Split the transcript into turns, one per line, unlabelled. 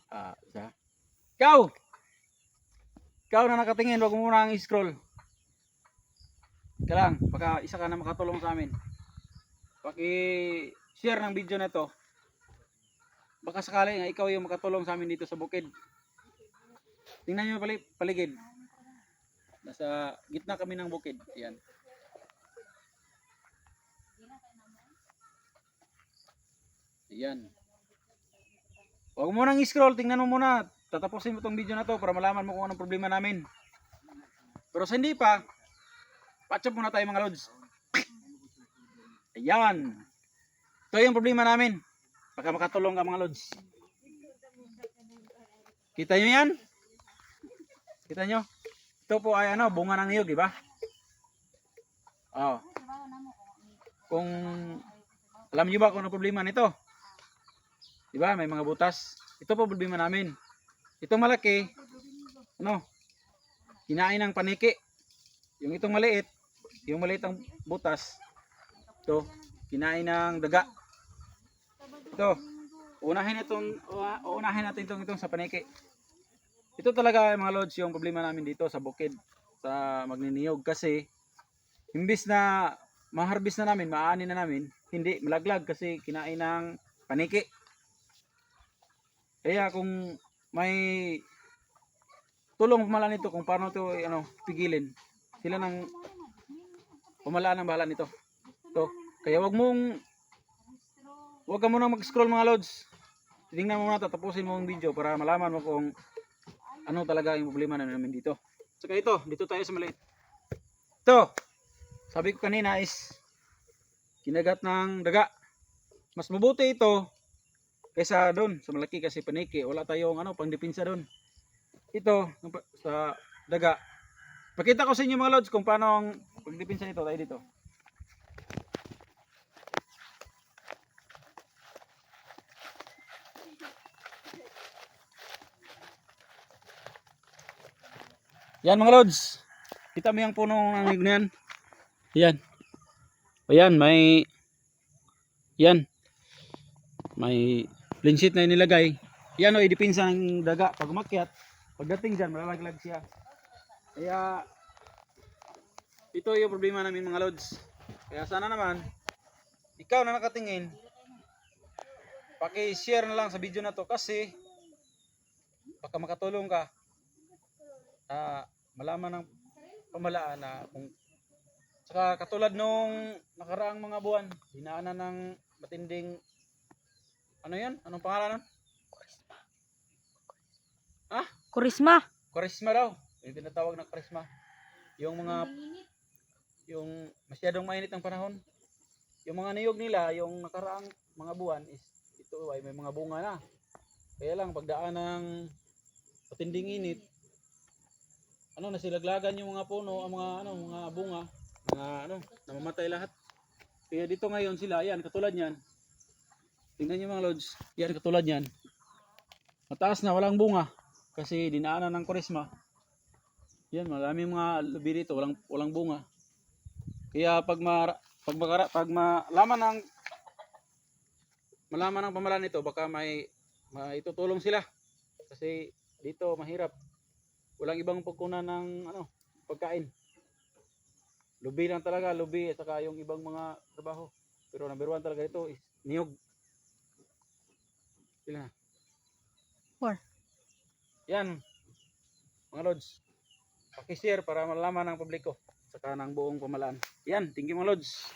Isa. Ikaw! Ikaw na nakatingin, wag mo muna ang scroll. Ika lang, baka isa ka na makatulong sa amin. Paki-share ng video na to. Baka sakali nga ikaw yung makatulong sa amin dito sa bukid. Tingnan nyo paligid. Nasa gitna kami ng bukid. Ayan. Ayan. Huwag mo nang scroll, tingnan mo muna. Tatapusin mo tong video na to para malaman mo kung anong problema namin. Pero sa hindi pa, patch up muna tayo mga lods. Ayan. Ito yung problema namin. Baka makatulong ka mga lods. Kita nyo yan? Kita nyo? Ito po ay ano, bunga ng niyog, di ba? Oh. Kung alam niyo ba kung ano problema nito? Di ba? May mga butas. Ito po problema namin. Ito malaki, ano? Kinain ng paniki. Yung itong maliit, yung maliit ang butas. Ito, kinain ng daga. Ito, unahin natin itong sa paniki. Ito talaga mga lods yung problema namin dito sa bukid, sa magniniyog kasi imbis na ma-harvest na namin, maaani na namin, hindi malaglag kasi kinain ng paniki. Kaya kung may tulong pamalaan nito kung paano ito pigilin, sila nang pamalaan ng bahala nito. Ito, kaya wag ka muna mag-scroll mga lods. Tingnan mo muna, tatapusin mo ang video para malaman mo kung ano talaga yung problema namin dito. Saka ito, dito tayo sa maliit. Ito, sabi ko kanina is kinagat ng daga. Mas mabuti ito kaysa doon sa malaki kasi paniki. Wala tayong pangdepensa doon. Ito, sa daga. Pakita ko sa inyo mga lods kung paano ang pangdepensa nito. Tayo dito. Yan mga lods. Kita mo yung puno ng niyog na yan. Yan. Ayan, may linshit na nilagay. Yan o, idipinsa ng daga. Pag umakyat, pagdating dyan, malalaglag siya. Kaya, ito yung problema namin mga lods. Kaya sana naman, ikaw na nakatingin, paki-share na lang sa video na to kasi baka makatulong ka. Malaman ng pamalaan na kung saka katulad nung nakaraang mga buwan, dinaanan ng matinding anong pangalan nun?
Kurisma.
Kurisma daw. Yung tinatawag na kurisma. Yung masyadong mainit ang panahon. Yung mga niyog nila, yung nakaraang mga buwan is ito ay may mga bunga na. Kaya lang pagdaan ng matinding init, nasilaglagan yung mga puno, ang mga bunga, namamatay lahat. Kaya dito ngayon sila, yan katulad niyan. Tingnan niyo mga lods, yan katulad niyan. Mataas na, walang bunga kasi dinaanan ng kurisma. Yan, maraming mga lubi dito, walang bunga. Kaya pag malaman ng pamalaan nito, baka may itutulong sila. Kasi dito mahirap. Walang ibang pagkunan ng pagkain. Lubi lang talaga, lubi at saka yung ibang mga trabaho. Pero number 1 talaga ito is niyog. Sila na.
4.
Yan. Mga lods. Paki-share para malaman ng publiko. Saka ng buong pamalaan. Yan. Thank you mga lods.